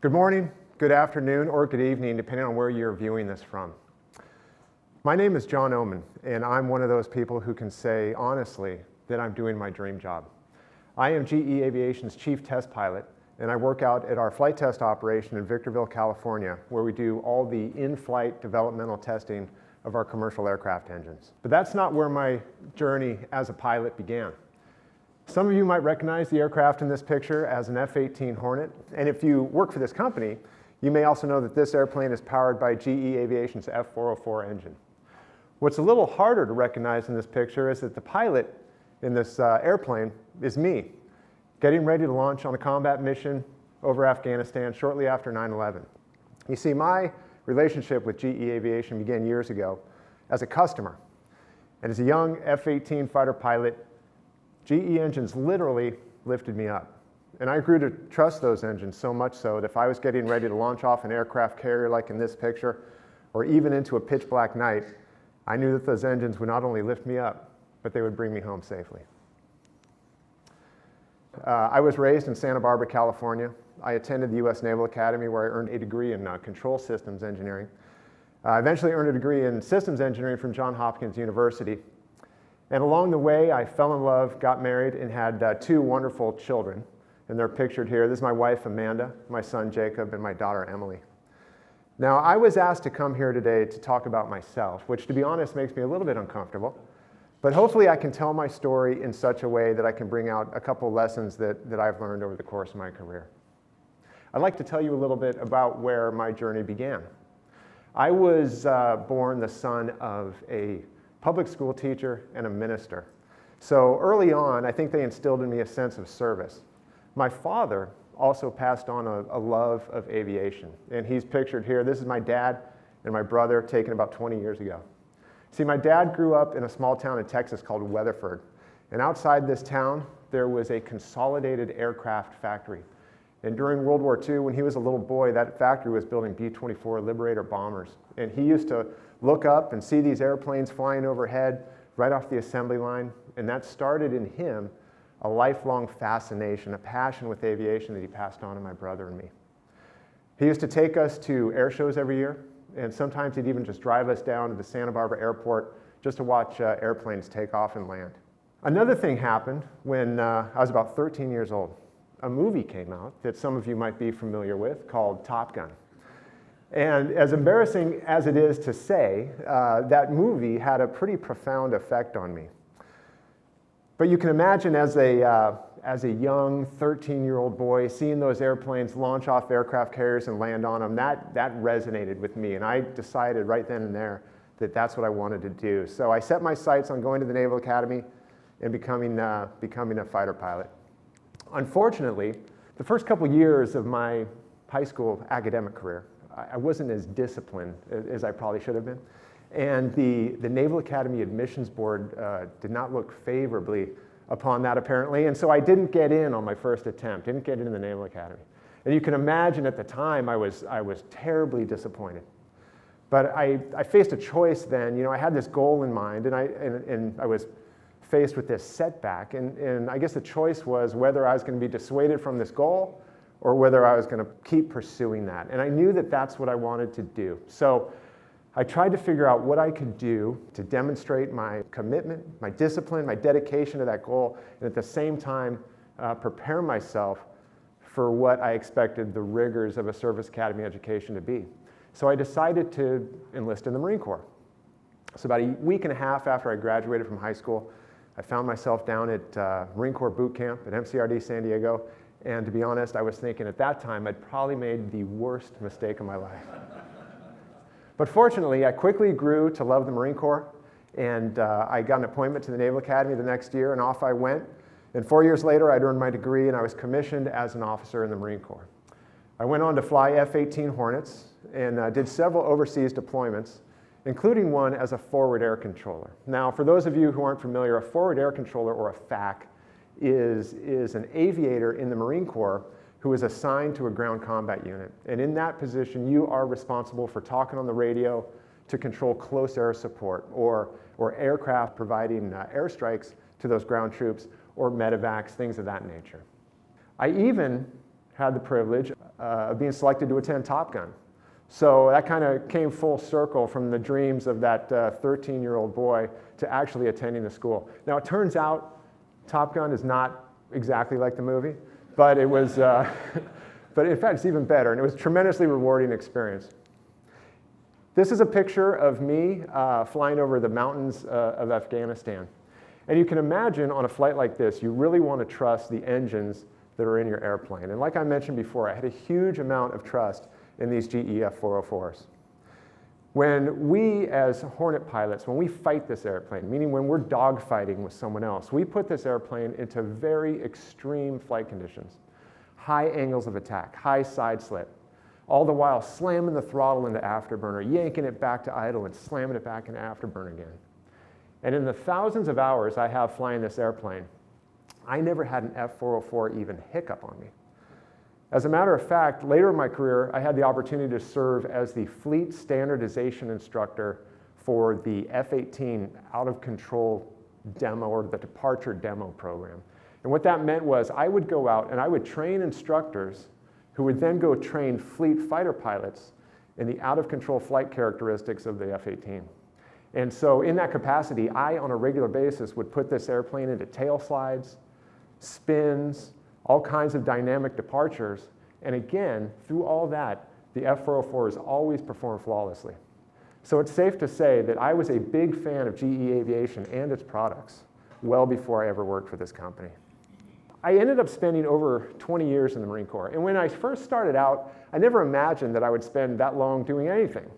Good morning, good afternoon, or good evening, depending on where you're viewing this from. My name is Jon Ohman, and I'm one of those people who can say honestly that I'm doing my dream job. I am GE Aviation's chief test pilot, and I work out at our flight test operation in Victorville, California, where we do all the in-flight developmental testing of our commercial aircraft engines. But that's not where my journey as a pilot began. Some of you might recognize the aircraft in this picture as an F-18 Hornet, and if you work for this company, you may also know that this airplane is powered by GE Aviation's F-404 engine. What's a little harder to recognize in this picture is that the pilot in this airplane is me, getting ready to launch on a combat mission over Afghanistan shortly after 9/11. You see, my relationship with GE Aviation began years ago as a customer, and as a young F-18 fighter pilot, GE engines literally lifted me up. And I grew to trust those engines so much so that if I was getting ready to launch off an aircraft carrier like in this picture, or even into a pitch black night, I knew that those engines would not only lift me up, but they would bring me home safely. I was raised in Santa Barbara, California. I attended the U.S. Naval Academy where I earned a degree in control systems engineering. I eventually earned a degree in systems engineering from Johns Hopkins University. And along the way, I fell in love, got married, and had two wonderful children. And they're pictured here. This is my wife, Amanda, my son, Jacob, and my daughter, Emily. Now, I was asked to come here today to talk about myself, which, to be honest, makes me a little bit uncomfortable. But hopefully I can tell my story in such a way that I can bring out a couple lessons that I've learned over the course of my career. I'd like to tell you a little bit about where my journey began. I was born the son of a public school teacher and a minister. So early on, I think they instilled in me a sense of service. My father also passed on a love of aviation, and he's pictured here. This is my dad and my brother taken about 20 years ago. See, my dad grew up in a small town in Texas called Weatherford, and outside this town, there was a consolidated aircraft factory. And during World War II, when he was a little boy, that factory was building B-24 Liberator bombers. And he used to look up and see these airplanes flying overhead right off the assembly line. And that started in him a lifelong fascination, a passion with aviation that he passed on to my brother and me. He used to take us to air shows every year. And sometimes he'd even just drive us down to the Santa Barbara airport just to watch airplanes take off and land. Another thing happened when I was about 13 years old. A movie came out that some of you might be familiar with called Top Gun. And as embarrassing as it is to say, that movie had a pretty profound effect on me. But you can imagine as a young 13-year-old boy, seeing those airplanes launch off aircraft carriers and land on them, that resonated with me. And I decided right then and there that that's what I wanted to do. So I set my sights on going to the Naval Academy and becoming a fighter pilot. Unfortunately, the first couple years of my high school academic career, I wasn't as disciplined as I probably should have been. And the Naval Academy Admissions Board did not look favorably upon that, apparently. And so I didn't get in on my first attempt, didn't get into the Naval Academy. And you can imagine at the time I was terribly disappointed. But I faced a choice then. You know, I had this goal in mind, and I was faced with this setback, and I guess the choice was whether I was going to be dissuaded from this goal or whether I was going to keep pursuing that. And I knew that that's what I wanted to do. So I tried to figure out what I could do to demonstrate my commitment, my discipline, my dedication to that goal, and at the same time prepare myself for what I expected the rigors of a service academy education to be. So I decided to enlist in the Marine Corps. So about a week and a half after I graduated from high school, I found myself down at Marine Corps boot camp at MCRD San Diego, and to be honest, I was thinking at that time I'd probably made the worst mistake of my life. But fortunately, I quickly grew to love the Marine Corps, and I got an appointment to the Naval Academy the next year, and off I went. And 4 years later, I'd earned my degree, and I was commissioned as an officer in the Marine Corps. I went on to fly F-18 Hornets and did several overseas deployments, including one as a forward air controller. Now, for those of you who aren't familiar, a forward air controller, or a FAC, is an aviator in the Marine Corps who is assigned to a ground combat unit. And in that position, you are responsible for talking on the radio to control close air support, or aircraft providing airstrikes to those ground troops, or medevacs, things of that nature. I even had the privilege of being selected to attend Top Gun. So that kind of came full circle from the dreams of that 13-year-old boy to actually attending the school. Now it turns out Top Gun is not exactly like the movie, but it was, but in fact it's even better, and it was a tremendously rewarding experience. This is a picture of me flying over the mountains of Afghanistan. And you can imagine on a flight like this, you really want to trust the engines that are in your airplane. And like I mentioned before, I had a huge amount of trust in these GE F404s. When we as Hornet pilots, when we fight this airplane, meaning when we're dogfighting with someone else, we put this airplane into very extreme flight conditions. High angles of attack, high side slip, all the while slamming the throttle into afterburner, yanking it back to idle and slamming it back into afterburner again. And in the thousands of hours I have flying this airplane, I never had an F404 even hiccup on me. As a matter of fact, later in my career, I had the opportunity to serve as the fleet standardization instructor for the F-18 out-of-control demo, or the departure demo program. And what that meant was I would go out and I would train instructors who would then go train fleet fighter pilots in the out-of-control flight characteristics of the F-18. And so in that capacity, I, on a regular basis, would put this airplane into tail slides, spins, all kinds of dynamic departures. And again, through all that, the F404s always performed flawlessly. So it's safe to say that I was a big fan of GE Aviation and its products well before I ever worked for this company. I ended up spending over 20 years in the Marine Corps. And when I first started out, I never imagined that I would spend that long doing anything.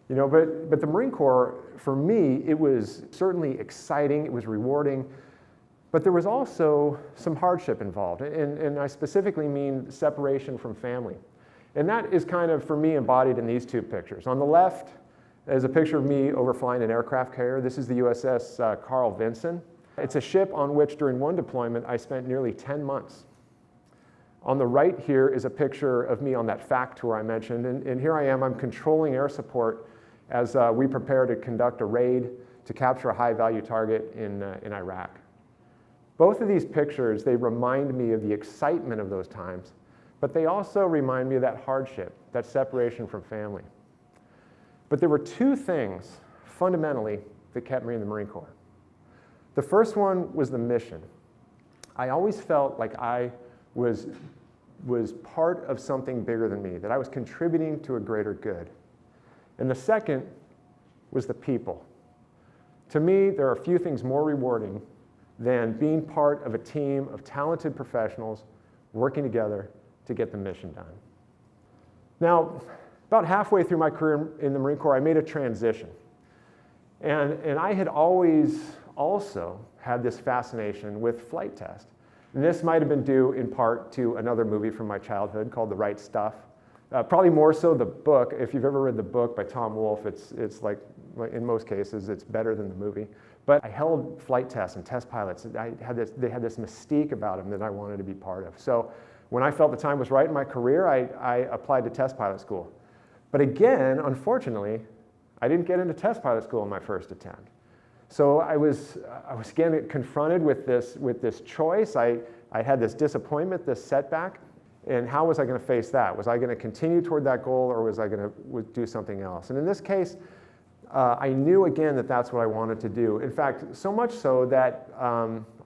You know, but the Marine Corps, for me, it was certainly exciting, it was rewarding, but there was also some hardship involved, and I specifically mean separation from family. And that is kind of, for me, embodied in these two pictures. On the left is a picture of me overflying an aircraft carrier. This is the USS Carl Vinson. It's a ship on which, during one deployment, I spent nearly 10 months. On the right here is a picture of me on that FAC tour I mentioned, and here I am, I'm controlling air support as we prepare to conduct a raid to capture a high-value target in Iraq. Both of these pictures, they remind me of the excitement of those times, but they also remind me of that hardship, that separation from family. But there were two things, fundamentally, that kept me in the Marine Corps. The first one was the mission. I always felt like I was part of something bigger than me, that I was contributing to a greater good. And the second was the people. To me, there are few things more rewarding than being part of a team of talented professionals working together to get the mission done. Now, about halfway through my career in the Marine Corps, I made a transition. And I had always also had this fascination with flight test. And this might have been due in part to another movie from my childhood called The Right Stuff. Probably more so the book. If you've ever read the book by Tom Wolfe, it's like, in most cases, it's better than the movie. But I held flight tests and test pilots. They had this mystique about them that I wanted to be part of. So when I felt the time was right in my career, I applied to test pilot school. But again, unfortunately, I didn't get into test pilot school in my first attempt. So I was again confronted with this choice. I had this disappointment, this setback, and how was I going to face that? Was I going to continue toward that goal, or was I going to do something else? And in this case, I knew again that that's what I wanted to do. In fact, so much so that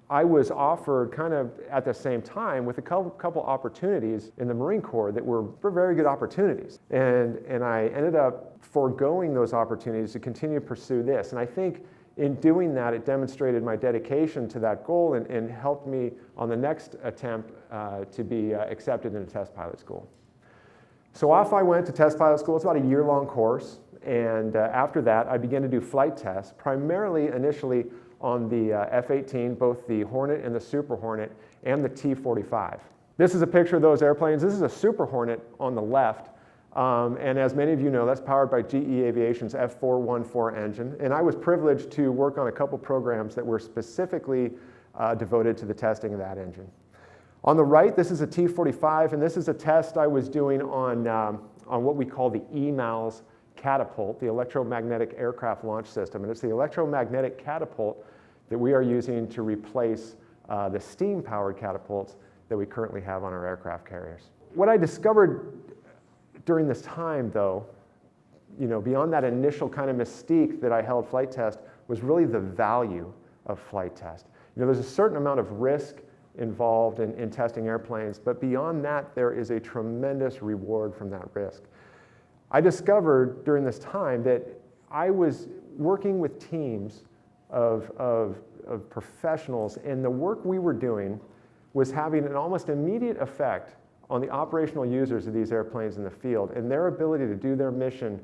I was offered kind of at the same time with a couple opportunities in the Marine Corps that were very good opportunities. And I ended up foregoing those opportunities to continue to pursue this. And I think in doing that, it demonstrated my dedication to that goal and helped me on the next attempt to be accepted into test pilot school. So off I went to test pilot school. It's about a year-long course. And after that, I began to do flight tests, primarily initially on the F-18, both the Hornet and the Super Hornet, and the T-45. This is a picture of those airplanes. This is a Super Hornet on the left. And as many of you know, that's powered by GE Aviation's F414 engine. And I was privileged to work on a couple programs that were specifically devoted to the testing of that engine. On the right, this is a T-45, and this is a test I was doing on what we call the EMALS catapult, the electromagnetic aircraft launch system. And it's the electromagnetic catapult that we are using to replace the steam-powered catapults that we currently have on our aircraft carriers. What I discovered during this time, though, beyond that initial kind of mystique that I held flight test, was really the value of flight test. There's a certain amount of risk involved in testing airplanes, but beyond that, there is a tremendous reward from that risk. I discovered during this time that I was working with teams of professionals, and the work we were doing was having an almost immediate effect on the operational users of these airplanes in the field and their ability to do their mission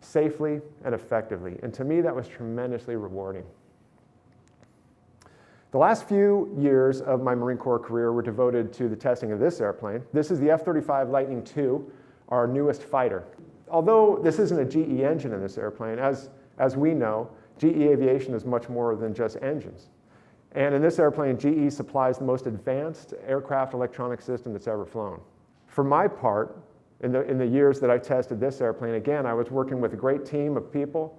safely and effectively. And to me, that was tremendously rewarding. The last few years of my Marine Corps career were devoted to the testing of this airplane. This is the F-35 Lightning II, our newest fighter. Although this isn't a GE engine in this airplane, as we know, GE Aviation is much more than just engines. And in this airplane, GE supplies the most advanced aircraft electronic system that's ever flown. For my part, in the years that I tested this airplane, again, I was working with a great team of people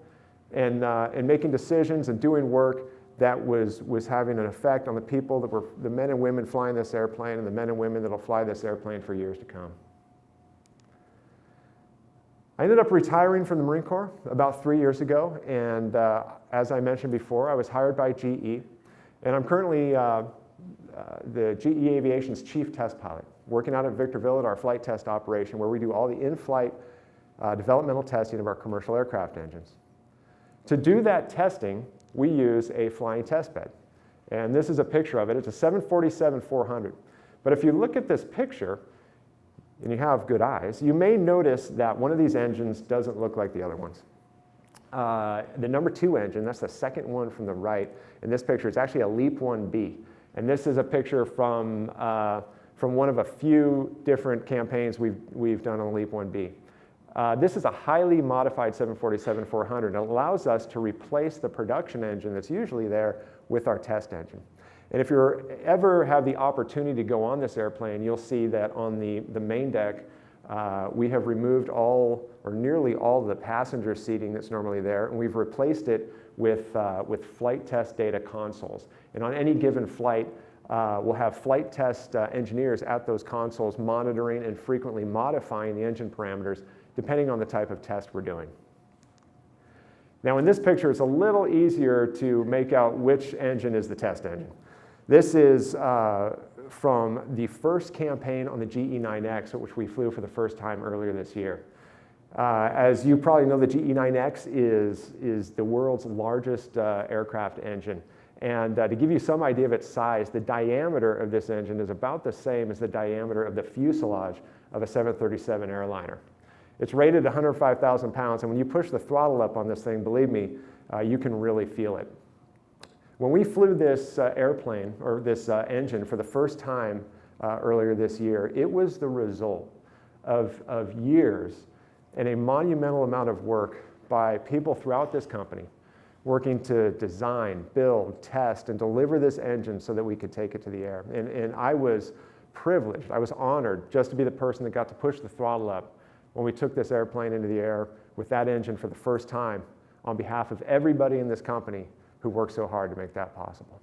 and making decisions and doing work that was having an effect on the people that were the men and women flying this airplane and the men and women that will fly this airplane for years to come. I ended up retiring from the Marine Corps about 3 years ago, and as I mentioned before, I was hired by GE, and I'm currently the GE Aviation's chief test pilot, working out at Victorville at our flight test operation, where we do all the in-flight developmental testing of our commercial aircraft engines. To do that testing, we use a flying test bed, and this is a picture of it. It's a 747-400, but if you look at this picture, and you have good eyes, you may notice that one of these engines doesn't look like the other ones. The number 2 engine, that's the second one from the right, in this picture, it's actually a LEAP 1B. And this is a picture from one of a few different campaigns we've done on LEAP 1B. This is a highly modified 747-400. It allows us to replace the production engine that's usually there with our test engine. And if you ever have the opportunity to go on this airplane, you'll see that on the main deck, we have removed all or nearly all of the passenger seating that's normally there, and we've replaced it with flight test data consoles. And on any given flight, we'll have flight test engineers at those consoles monitoring and frequently modifying the engine parameters depending on the type of test we're doing. Now in this picture, it's a little easier to make out which engine is the test engine. This is from the first campaign on the GE9X, which we flew for the first time earlier this year. As you probably know, the GE9X is the world's largest aircraft engine. And to give you some idea of its size, the diameter of this engine is about the same as the diameter of the fuselage of a 737 airliner. It's rated 105,000 pounds, and when you push the throttle up on this thing, believe me, you can really feel it. When we flew this airplane, or this engine, for the first time earlier this year, it was the result of years and a monumental amount of work by people throughout this company working to design, build, test, and deliver this engine so that we could take it to the air. And I was privileged, I was honored just to be the person that got to push the throttle up when we took this airplane into the air with that engine for the first time on behalf of everybody in this company who worked so hard to make that possible.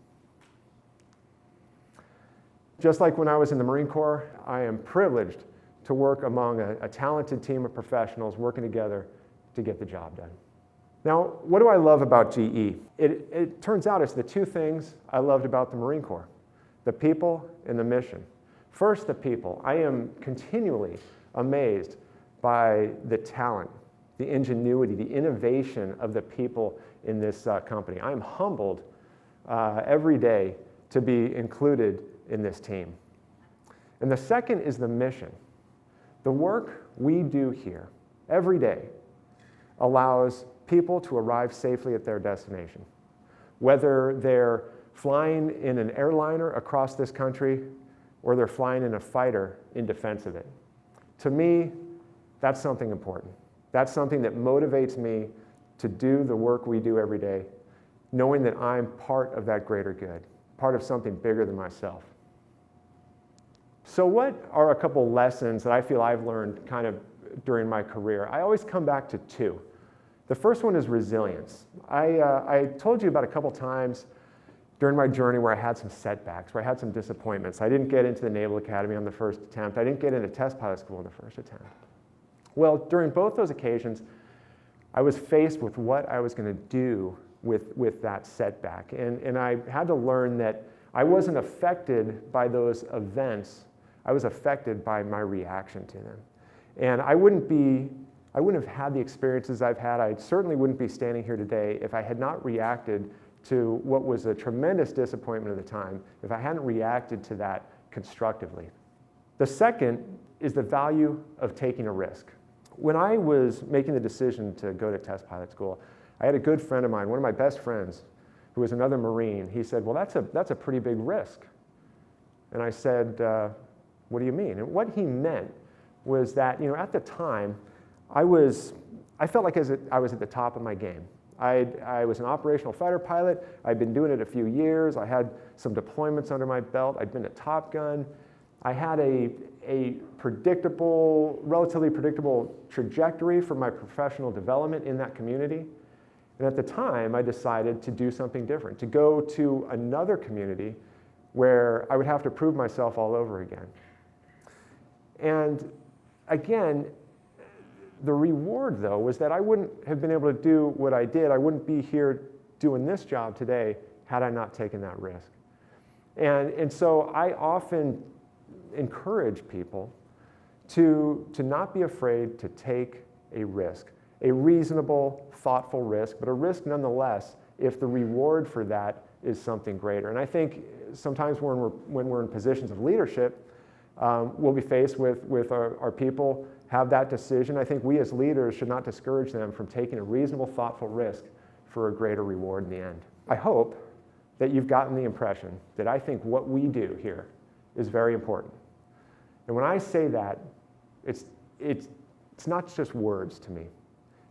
Just like when I was in the Marine Corps, I am privileged to work among a talented team of professionals working together to get the job done. Now, what do I love about GE? It turns out it's the two things I loved about the Marine Corps: the people and the mission. First, the people. I am continually amazed by the talent, the ingenuity, the innovation of the people in this company. I am humbled every day to be included in this team. And the second is the mission. The work we do here every day allows people to arrive safely at their destination. Whether they're flying in an airliner across this country or they're flying in a fighter in defense of it. To me, that's something important. That's something that motivates me to do the work we do every day, knowing that I'm part of that greater good, part of something bigger than myself. So what are a couple lessons that I feel I've learned kind of during my career? I always come back to two. The first one is resilience. I told you about a couple times during my journey where I had some setbacks, where I had some disappointments. I didn't get into the Naval Academy on the first attempt. I didn't get into test pilot school on the first attempt. Well, during both those occasions, I was faced with what I was going to do with that setback. And I had to learn that I wasn't affected by those events. I was affected by my reaction to them. And I wouldn't have had the experiences I've had. I certainly wouldn't be standing here today if I had not reacted to what was a tremendous disappointment at the time, if I hadn't reacted to that constructively. The second is the value of taking a risk. When I was making the decision to go to test pilot school, I had a good friend of mine, one of my best friends, who was another Marine. He said, well, that's a pretty big risk. And I said, what do you mean? And what he meant was that, at the time, I felt like I was at the top of my game. I was an operational fighter pilot. I'd been doing it a few years. I had some deployments under my belt. I'd been a Top Gun. I had a relatively predictable trajectory for my professional development in that community. And at the time, I decided to do something different, to go to another community where I would have to prove myself all over again. And again, the reward, though, was that I wouldn't have been able to do what I did. I wouldn't be here doing this job today had I not taken that risk. And so I often encourage people to not be afraid to take a risk, a reasonable, thoughtful risk, but a risk nonetheless if the reward for that is something greater. And I think sometimes when we're in positions of leadership, we'll be faced with our people have that decision. I think we as leaders should not discourage them from taking a reasonable, thoughtful risk for a greater reward in the end. I hope that you've gotten the impression that I think what we do here is very important. And when I say that, it's not just words to me.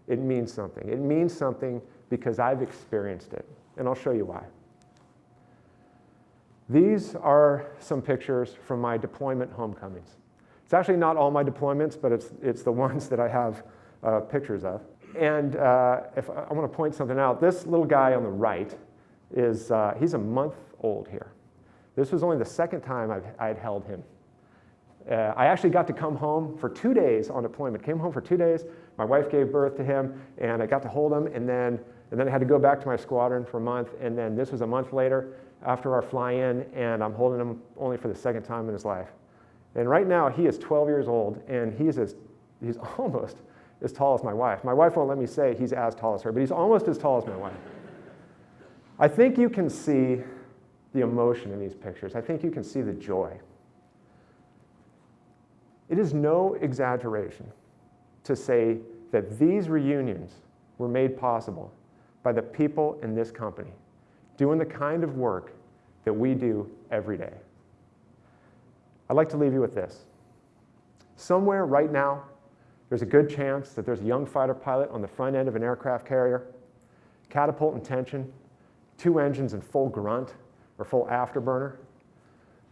It means something. It means something because I've experienced it, and I'll show you why. These are some pictures from my deployment homecomings. It's actually not all my deployments, but it's the ones that I have pictures of. And if I want to point something out, this little guy on the right he's a month old here. This was only the second time I had held him. I actually got to come home for 2 days on deployment. Came home for 2 days. My wife gave birth to him, and I got to hold him, and then I had to go back to my squadron for a month, and then this was a month later after our fly-in, and I'm holding him only for the second time in his life. And right now, he is 12 years old, and he's almost as tall as my wife. My wife won't let me say he's as tall as her, but he's almost as tall as my wife. I think you can see the emotion in these pictures. I think you can see the joy. It is no exaggeration to say that these reunions were made possible by the people in this company doing the kind of work that we do every day. I'd like to leave you with this. Somewhere right now, there's a good chance that there's a young fighter pilot on the front end of an aircraft carrier, catapult in tension, 2 engines in full grunt or full afterburner,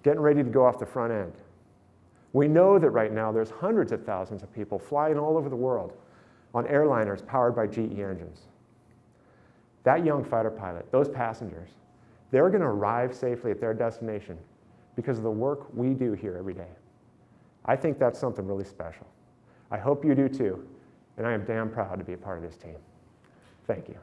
getting ready to go off the front end. We know that right now there's hundreds of thousands of people flying all over the world on airliners powered by GE engines. That young fighter pilot, those passengers, they're going to arrive safely at their destination because of the work we do here every day. I think that's something really special. I hope you do too, and I am damn proud to be a part of this team. Thank you.